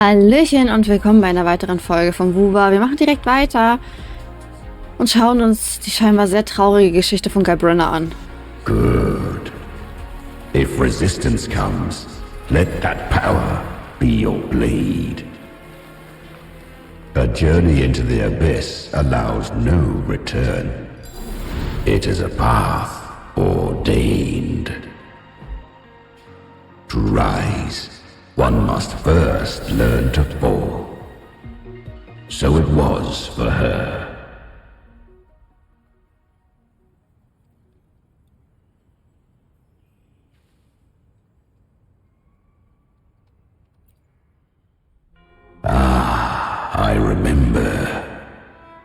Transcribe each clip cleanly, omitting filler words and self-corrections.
Hallöchen und willkommen bei einer weiteren Folge von WuWu. Wir machen direkt weiter und schauen uns die scheinbar sehr traurige Geschichte von Brenner an. Good. If resistance comes, let that power be your blade. A journey into the abyss allows no return. It is a path ordained. To rise, one must first learn to fall. So it was for her. I remember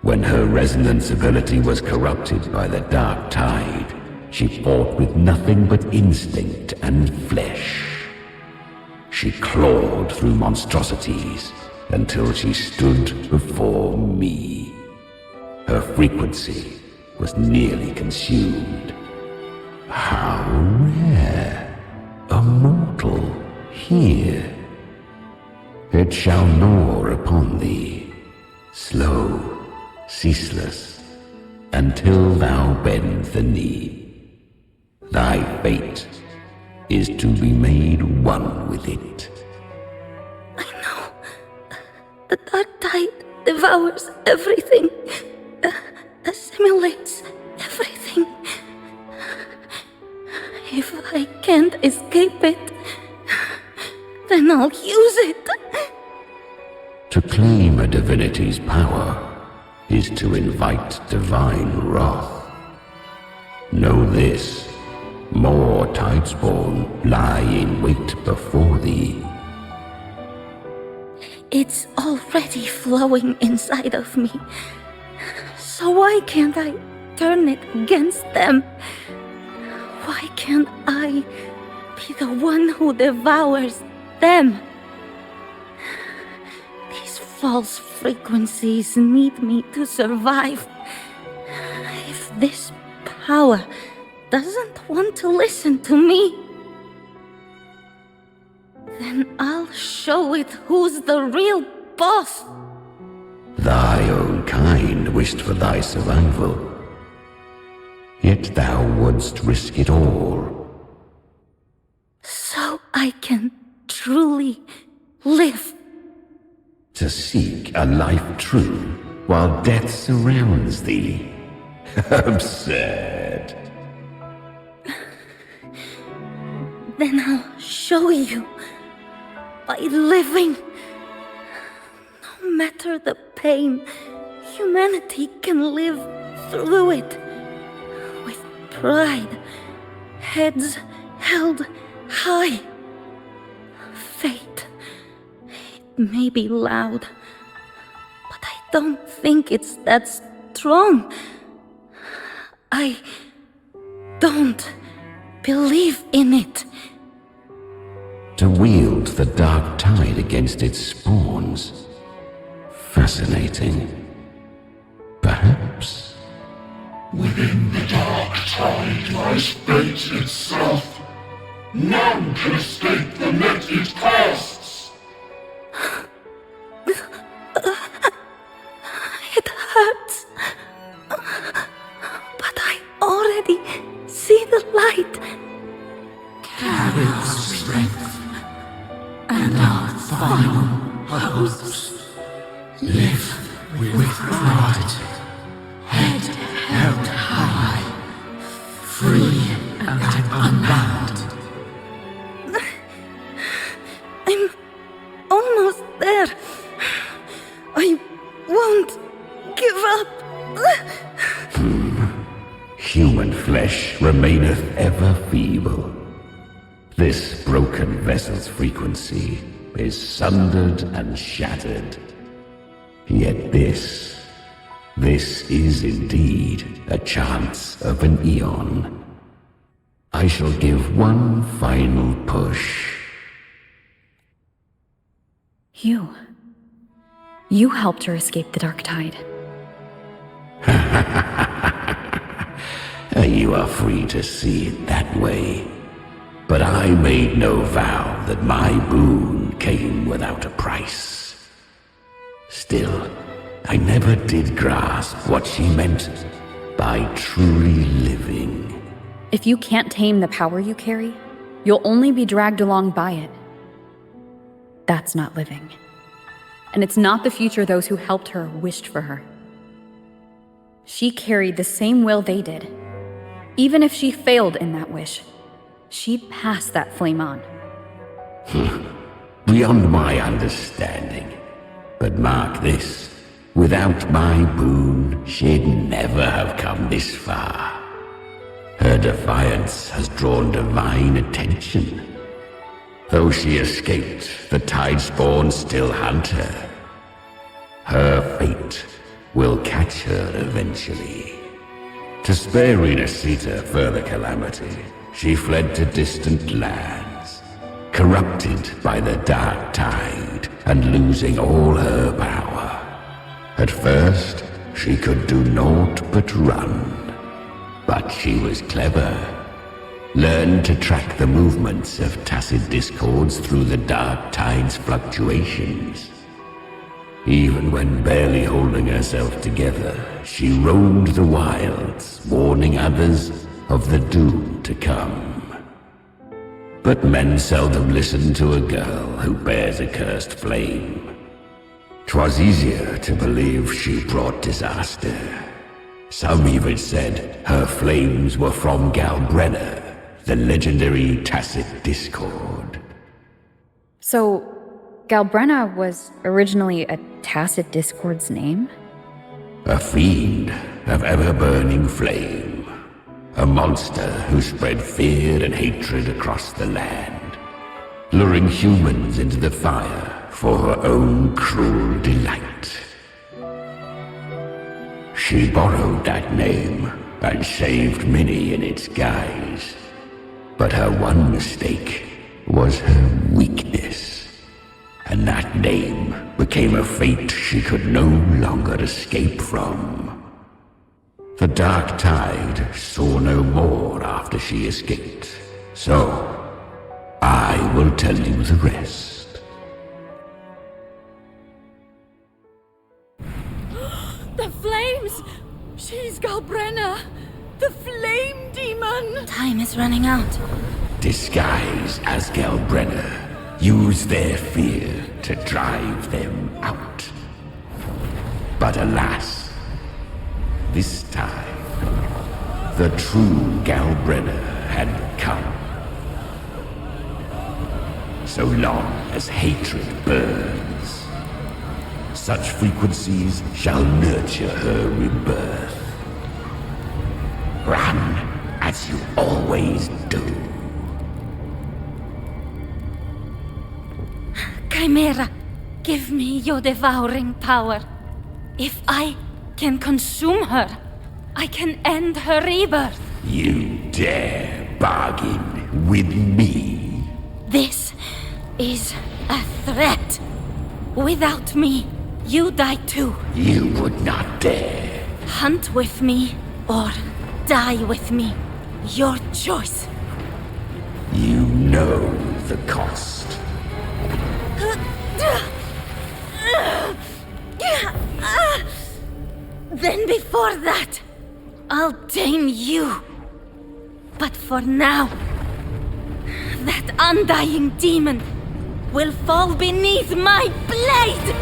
when her resonance ability was corrupted by the dark tide. She fought with nothing but instinct and flesh. She clawed through monstrosities until she stood before me. Her frequency was nearly consumed. How rare! A mortal here. It shall gnaw upon thee, slow, ceaseless, until thou bend the knee. Thy fate is to be made one with it. I know. The dark tide devours everything, assimilates everything. If I can't escape it, then I'll use it. To claim a divinity's power is to invite divine wrath. Know this, more tidespawn lie in wait before thee. It's already flowing inside of me. So why can't I turn it against them? Why can't I be the one who devours them? These false frequencies need me to survive. If this power doesn't want to listen to me, then I'll show it who's the real boss. Thy own kind wished for thy survival, yet thou wouldst risk it all. So I can truly live. To seek a life true while death surrounds thee. Absurd. Then I'll show you by living. No matter the pain, humanity can live through it with pride, heads held high. Fate, it may be loud, but I don't think it's that strong. I don't believe in it. To wield the dark tide against its spawns. Fascinating. Perhaps. Within the dark tide lies fate itself. None can escape the net it casts. It hurts. But I already see the light. Carry our strength and our final hopes. Live with pride, head held high, free and unbound. I'm almost there. I won't give up. Human flesh remaineth ever feeble. This broken vessel's frequency is sundered and shattered. Yet this is indeed a chance of an eon. I shall give one final push. You helped her escape the dark tide. You are free to see it that way. But I made no vow that my boon came without a price. Still, I never did grasp what she meant by truly living. If you can't tame the power you carry, you'll only be dragged along by it. That's not living. And it's not the future those who helped her wished for her. She carried the same will they did. Even if she failed in that wish, she'd pass that flame on. Beyond my understanding. But mark this, without my boon, she'd never have come this far. Her defiance has drawn divine attention. Though she escaped, the Tidespawn still hunt her. Her fate will catch her eventually. To spare Resonator further calamity, she fled to distant lands, corrupted by the dark tide and losing all her power. At first, she could do naught but run. But she was clever. Learned to track the movements of tacit discords through the dark tide's fluctuations. Even when barely holding herself together, she roamed the wilds, warning others of the doom to come. But men seldom listen to a girl who bears a cursed flame. 'Twas easier to believe she brought disaster. Some even said her flames were from Galbrenna, the legendary tacit discord. So, Galbrenna was originally a tacit discord's name? A fiend of ever-burning flame. A monster who spread fear and hatred across the land, luring humans into the fire for her own cruel delight. She borrowed that name and saved many in its guise. But her one mistake was her weakness. And that name became a fate she could no longer escape from. The dark tide saw no more after she escaped. So, I will tell you the rest. The flames! She's Galbrenna! The flame demon! Time is running out. Disguise as Galbrenna. Use their fear to drive them out. But alas, this time, the true Galbrenna had come. So long as hatred burns, such frequencies shall nurture her rebirth. Run as you always do. Chimera, give me your devouring power. If I can consume her, I can end her rebirth. You dare bargain with me? This is a threat. Without me, you die too. You would not dare. Hunt with me or die with me. Your choice. You know the cost. Then before that, I'll tame you. But for now, that undying demon will fall beneath my blade!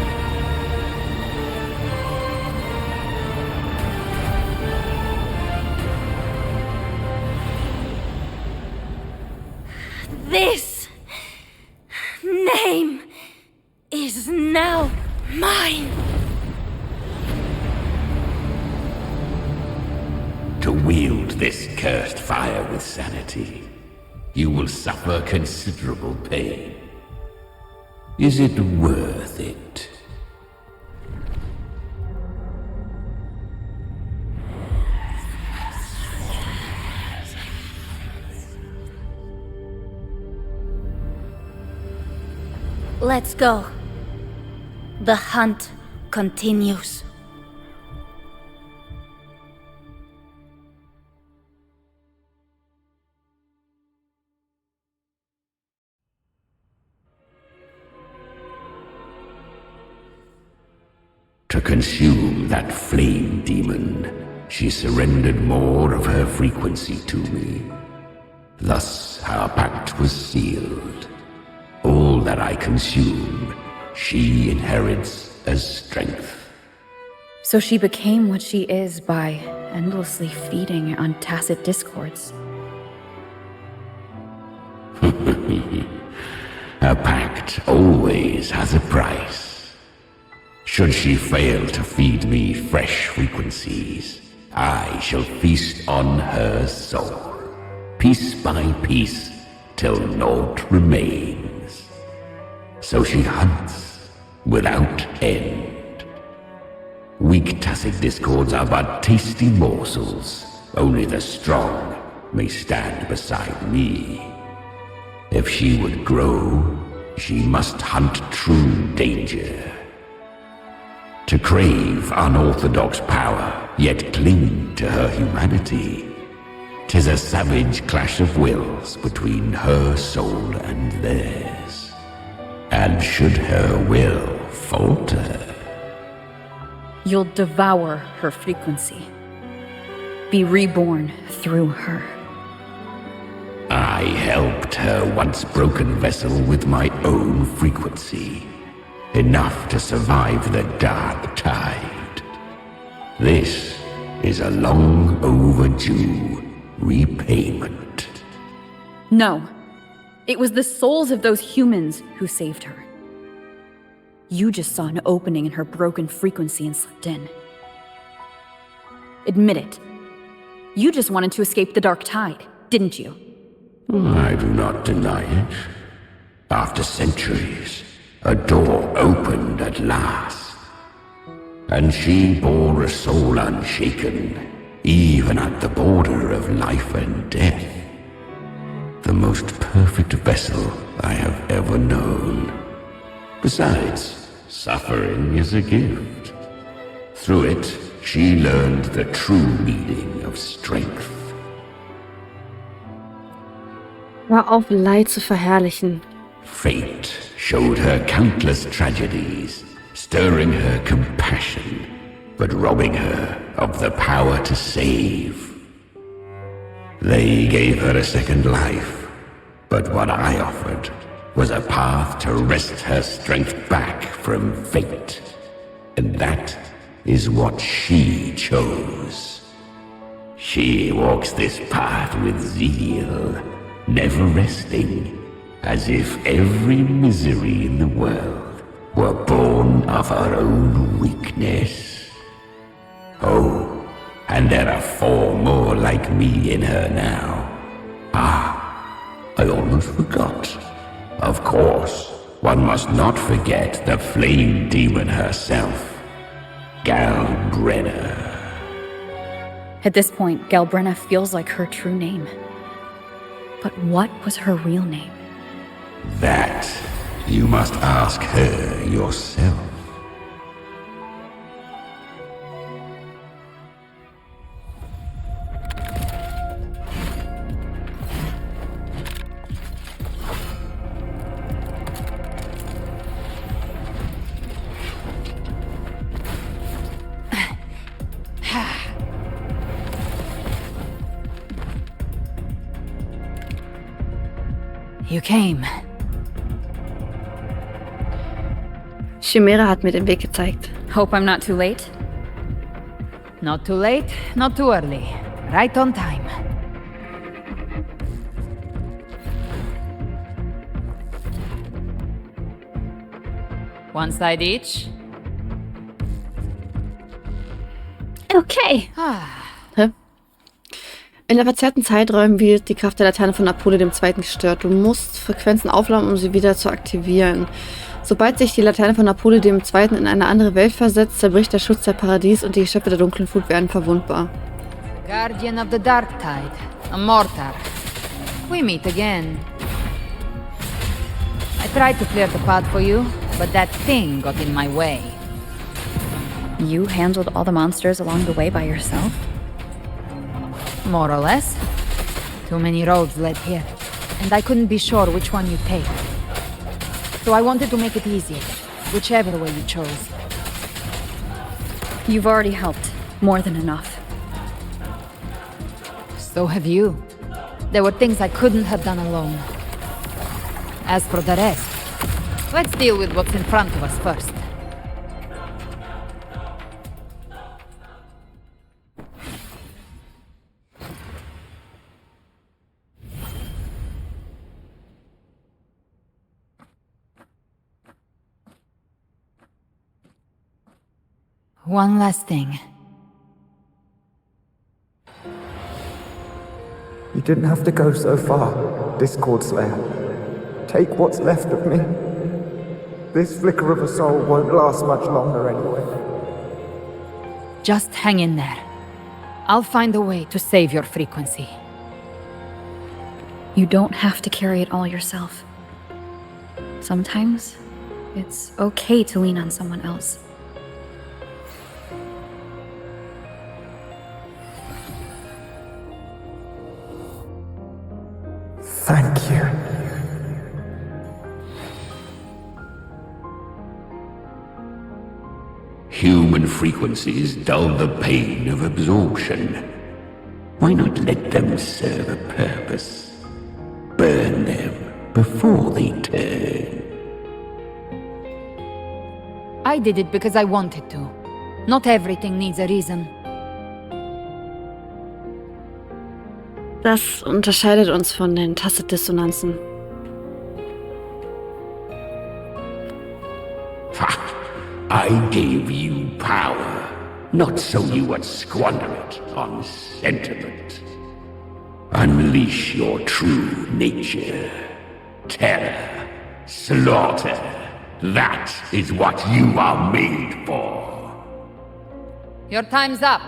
This name is now mine. To wield this cursed fire with sanity, you will suffer considerable pain. Is it worth it? Let's go. The hunt continues. consume that flame demon, she surrendered more of her frequency to me. Thus our pact was sealed. All that I consume, she inherits as strength. So she became what she is by endlessly feeding on tacit discords. A pact always has a price. Should she fail to feed me fresh frequencies, I shall feast on her soul, piece by piece, till naught remains. So she hunts without end. Weak tacit discords are but tasty morsels. Only the strong may stand beside me. If she would grow, she must hunt true danger. To crave unorthodox power, yet cling to her humanity, 'tis a savage clash of wills between her soul and theirs. And should her will falter, You'll devour her frequency. Be reborn through her. I helped her once broken vessel with my own frequency, enough to survive the dark tide. This is a long overdue repayment. No. It was the souls of those humans who saved her. You just saw an opening in her broken frequency and slipped in. Admit it. You just wanted to escape the dark tide, didn't you? I do not deny it. After centuries, a door opened at last. And she bore a soul unshaken, even at the border of life and death. The most perfect vessel I have ever known. Besides, suffering is a gift. Through it, she learned the true meaning of strength. Hör auf, Leid zu verherrlichen. Fate showed her countless tragedies, stirring her compassion, but robbing her of the power to save. They gave her a second life, but what I offered was a path to wrest her strength back from fate. And that is what she chose. She walks this path with zeal, never resting, as if every misery in the world were born of her own weakness. Oh, and there are 4 more like me in her now. I almost forgot. Of course, one must not forget the flame demon herself, Galbrenna. At this point, Galbrenna feels like her true name. But what was her real name? That you must ask her yourself. You came. Chimera hat mir den Weg gezeigt. Hope I'm not too late? Not too late, not too early. Right on time. One side each. Okay. Hä? In der verzerrten Zeiträumen wird die Kraft der Laterne von Napoleon II. Gestört. Du musst Frequenzen aufladen, um sie wieder zu aktivieren. Sobald sich die Laterne von Napoleon II. In eine andere Welt versetzt, zerbricht der Schutz der Paradies und die Geschöpfe der dunklen Flut werden verwundbar. Guardian of the Dark Tide, a mortar. We meet again. I tried to clear the path for you, but that thing got in my way. You handled all the monsters along the way by yourself? More or less. Too many roads led here, and I couldn't be sure which one you'd take. So I wanted to make it easier, whichever way you chose. You've already helped. More than enough. So have you. There were things I couldn't have done alone. As for the rest, let's deal with what's in front of us first. One last thing. You didn't have to go so far, Discord Slayer. Take what's left of me. This flicker of a soul won't last much longer anyway. Just hang in there. I'll find a way to save your frequency. You don't have to carry it all yourself. Sometimes, it's okay to lean on someone else. Thank you. Human frequencies dull the pain of absorption. Why not let them serve a purpose? Burn them before they turn. I did it because I wanted to. Not everything needs a reason. Das unterscheidet uns von den Tacitdissonanzen. I gave you power, not so you would squander it on sentiment. Unleash your true nature. Terror, slaughter. That is what you are made for. Your time's up.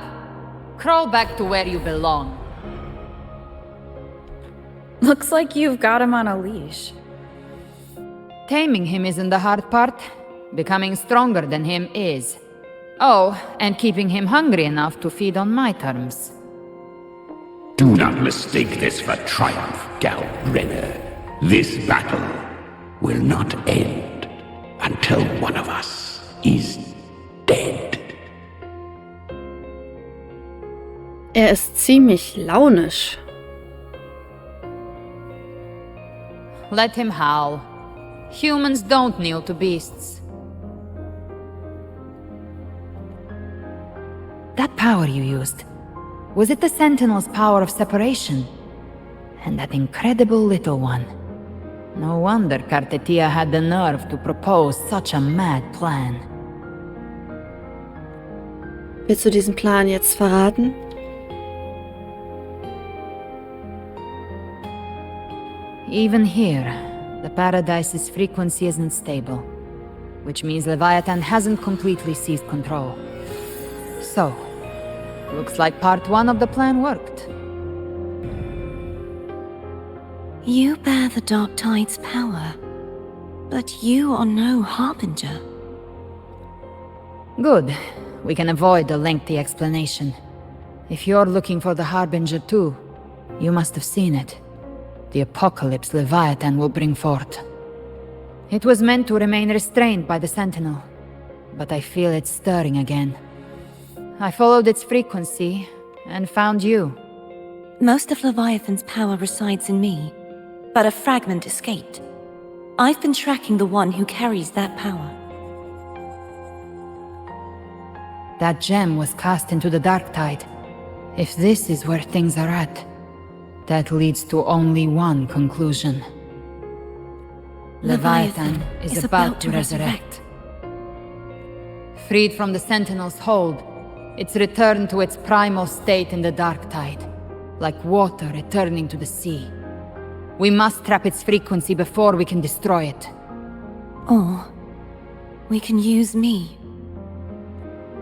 Crawl back to where you belong. Looks like you've got him on a leash. Taming him isn't the hard part. Becoming stronger than him is. Oh, and keeping him hungry enough to feed on my terms. Do not mistake this for triumph, Galbrenner. This battle will not end until one of us is dead. Ist ziemlich launisch. Let him howl. Humans don't kneel to beasts. That power you used, was it the Sentinel's power of separation? And that incredible little one. No wonder Kartetia had the nerve to propose such a mad plan. Willst du diesen Plan jetzt verraten? Even here, the Paradise's frequency isn't stable, which means Leviathan hasn't completely seized control. So, looks like part one of the plan worked. You bear the Dark Tide's power, but you are no harbinger. Good. We can avoid a lengthy explanation. If you're looking for the Harbinger too, you must have seen it. The apocalypse Leviathan will bring forth. It was meant to remain restrained by the Sentinel, but I feel it stirring again. I followed its frequency and found you. Most of Leviathan's power resides in me, but a fragment escaped. I've been tracking the one who carries that power. That gem was cast into the Dark Tide. If this is where things are at, that leads to only one conclusion. Leviathan is about to resurrect. Freed from the Sentinel's hold, it's returned to its primal state in the Dark Tide, like water returning to the sea. We must trap its frequency before we can destroy it. Or we can use me.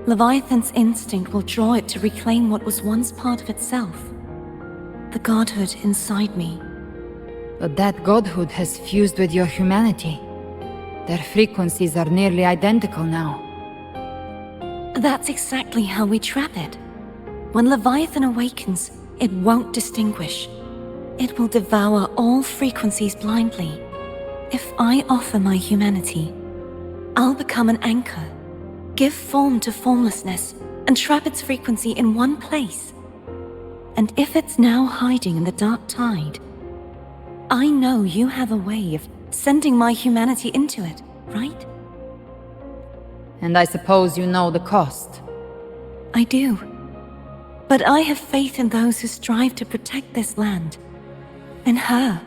Leviathan's instinct will draw it to reclaim what was once part of itself. The godhood inside me. But that godhood has fused with your humanity. Their frequencies are nearly identical now. That's exactly how we trap it. When Leviathan awakens, it won't distinguish. It will devour all frequencies blindly. If I offer my humanity, I'll become an anchor, give form to formlessness and trap its frequency in one place. And if it's now hiding in the dark tide, I know you have a way of sending my humanity into it, right? And I suppose you know the cost. I do. But I have faith in those who strive to protect this land. In her.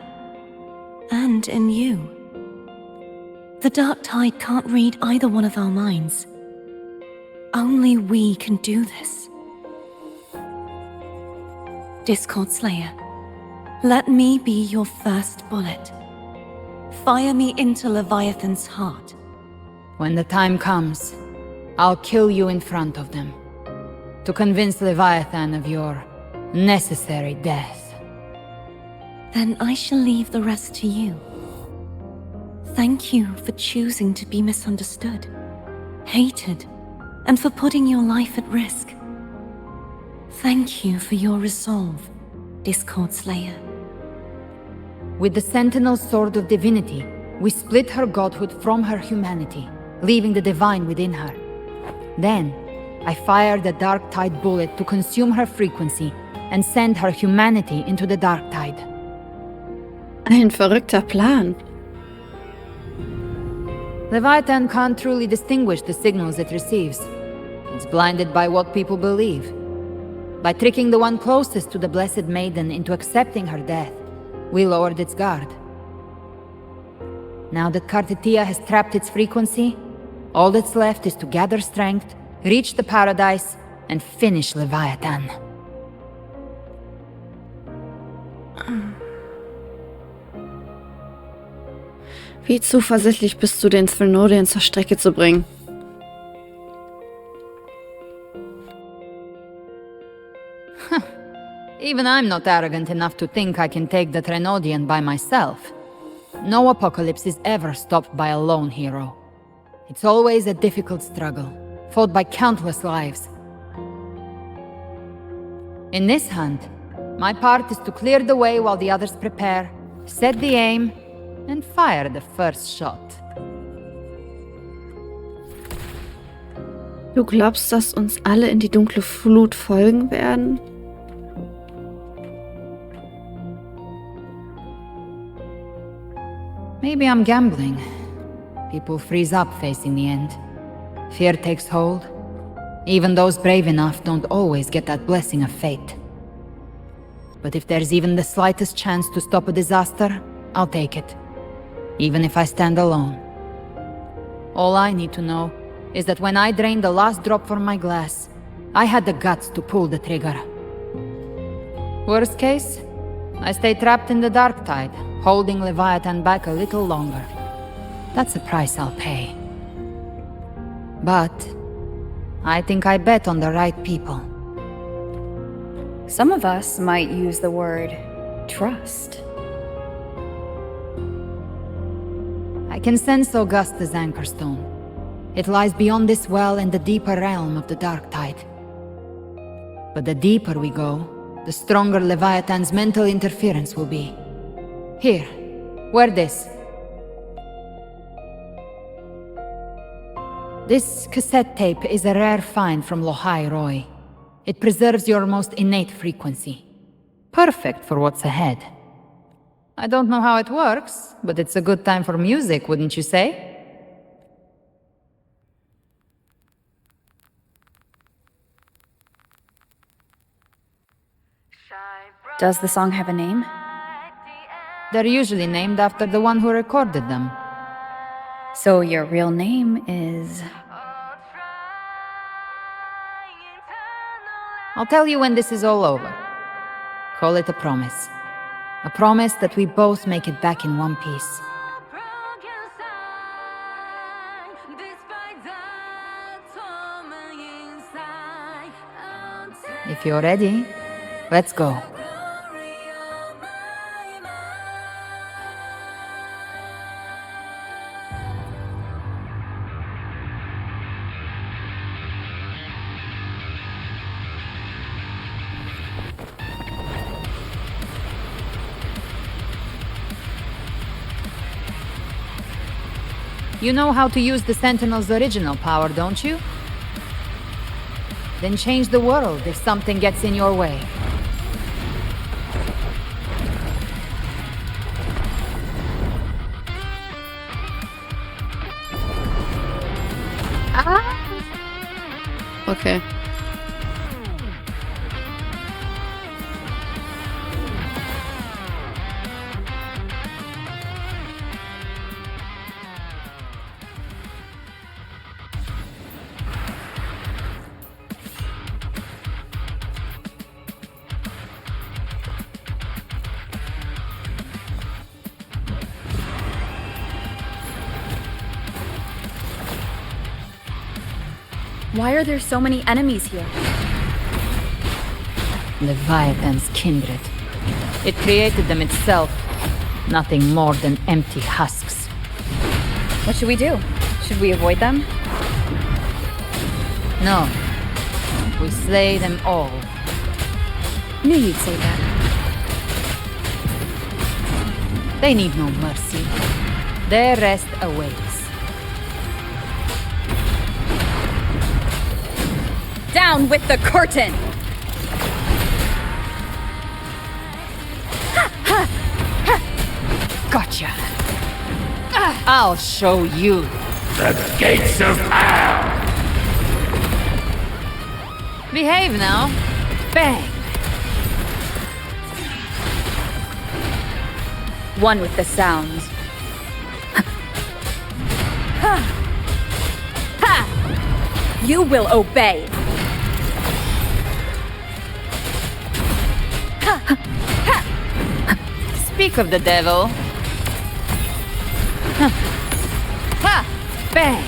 And in you. The dark tide can't read either one of our minds. Only we can do this. Discord Slayer, let me be your first bullet. Fire me into Leviathan's heart. When the time comes, I'll kill you in front of them. To convince Leviathan of your necessary death. Then I shall leave the rest to you. Thank you for choosing to be misunderstood, hated, and for putting your life at risk. Thank you for your resolve, Discord Slayer. With the Sentinel Sword of Divinity, we split her godhood from her humanity, leaving the divine within her. Then, I fired the Dark Tide bullet to consume her frequency and send her humanity into the Dark Tide. Ein verrückter Plan. Leviathan can't truly distinguish the signals it receives. It's blinded by what people believe. By tricking the one closest to the Blessed Maiden into accepting her death, we lowered its guard. Now that Kartetia has trapped its frequency, all that's left is to gather strength, reach the paradise, and finish Leviathan. Wie zuversichtlich bist du, den Sphenoidien zur Strecke zu bringen? Even I'm not arrogant enough to think I can take the Trenodian by myself. No apocalypse is ever stopped by a lone hero. It's always a difficult struggle, fought by countless lives. In this hunt, my part is to clear the way while the others prepare, set the aim, and fire the first shot. Du glaubst, dass uns alle in die dunkle Flut folgen werden? Maybe I'm gambling. People freeze up facing the end. Fear takes hold. Even those brave enough don't always get that blessing of fate. But if there's even the slightest chance to stop a disaster, I'll take it. Even if I stand alone. All I need to know is that when I drained the last drop from my glass, I had the guts to pull the trigger. Worst case, I stay trapped in the dark tide, holding Leviathan back a little longer. That's the price I'll pay. But I think I bet on the right people. Some of us might use the word trust. I can sense Augusta's anchor stone. It lies beyond this well in the deeper realm of the dark tide. But the deeper we go, the stronger Leviathan's mental interference will be. Here, wear this. This cassette tape is a rare find from Lohai Roy. It preserves your most innate frequency. Perfect for what's ahead. I don't know how it works, but it's a good time for music, wouldn't you say? Does the song have a name? They're usually named after the one who recorded them. So your real name is... I'll tell you when this is all over. Call it a promise. A promise that we both make it back in one piece. If you're ready, let's go. You know how to use the Sentinel's original power, don't you? Then change the world if something gets in your way. Okay. Why are there so many enemies here? Leviathan's kindred. It created them itself. Nothing more than empty husks. What should we do? Should we avoid them? No. We slay them all. Knew you'd say that. They need no mercy. Their rest awaits. Down with the curtain! Gotcha. I'll show you. The gates of hell! Behave now. Bang! One with the sounds. You will obey! Speak of the devil. Ha! Bang!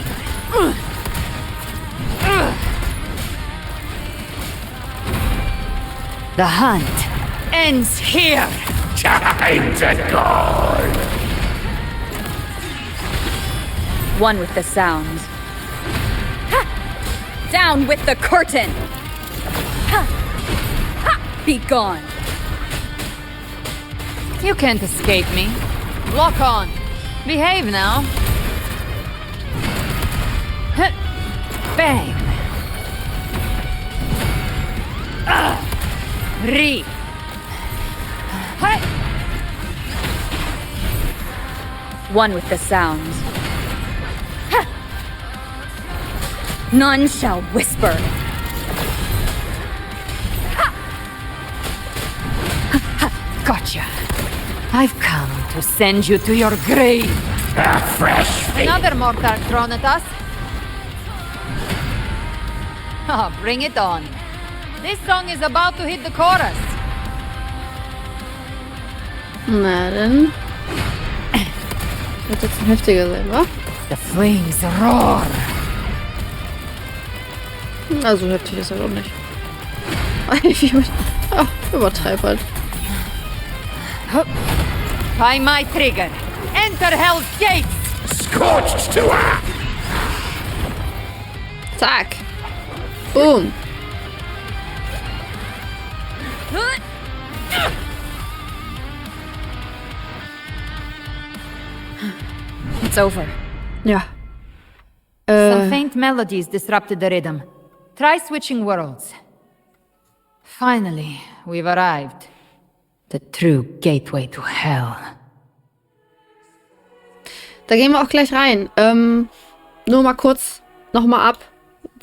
The hunt ends here! Time to go! One with the sounds. Down with the curtain! Be gone! You can't escape me. Lock on. Behave now. Bang! Re! One with the sounds. None shall whisper. Gotcha. I've come to send you to your grave. A fresh feast. Another mortal thrown at us. Oh, bring it on. This song is about to hit the chorus. Na dann. Wird jetzt ein heftiger sein, wa? The flames roar. Also heftig ist er auch nicht. Übertreib halt. By my trigger. Enter Hell's Gates. Scorched to her! Zack. Boom. It's over. Ja. Some faint melodies disrupted the rhythm. Try switching worlds. Finally, we've arrived. The true gateway to hell. Da gehen wir auch gleich rein. Nur mal kurz nochmal ab.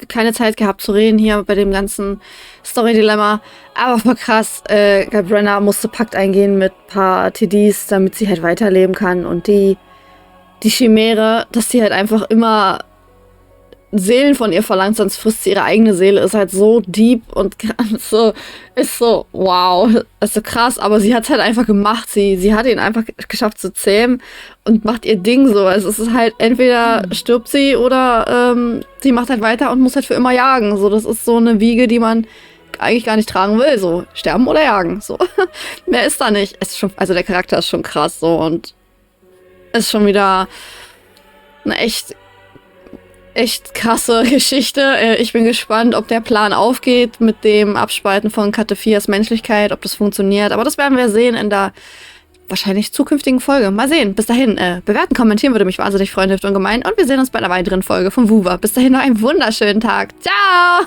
Keine Zeit gehabt zu reden hier bei dem ganzen Story-Dilemma. Aber voll krass. Brenna musste Pakt eingehen mit ein paar TDs, damit sie halt weiterleben kann. Und die Chimäre, dass die halt einfach immer Seelen von ihr verlangt, sonst frisst sie ihre eigene Seele, ist halt so deep und ist so, wow, ist so krass, aber sie hat es halt einfach gemacht, sie hat ihn einfach geschafft zu zähmen und macht ihr Ding so, also es ist halt, entweder stirbt sie oder sie macht halt weiter und muss halt für immer jagen, so, das ist so eine Wiege, die man eigentlich gar nicht tragen will, so, sterben oder jagen, so, mehr ist da nicht, es ist schon, also der Charakter ist schon krass, so, und ist schon wieder eine echt krasse Geschichte. Ich bin gespannt, ob der Plan aufgeht mit dem Abspalten von Katefias Menschlichkeit, ob das funktioniert. Aber das werden wir sehen in der wahrscheinlich zukünftigen Folge. Mal sehen. Bis dahin, bewerten, kommentieren würde mich wahnsinnig freuen, hilft ungemein. Und wir sehen uns bei einer weiteren Folge von Wuwa. Bis dahin noch einen wunderschönen Tag. Ciao!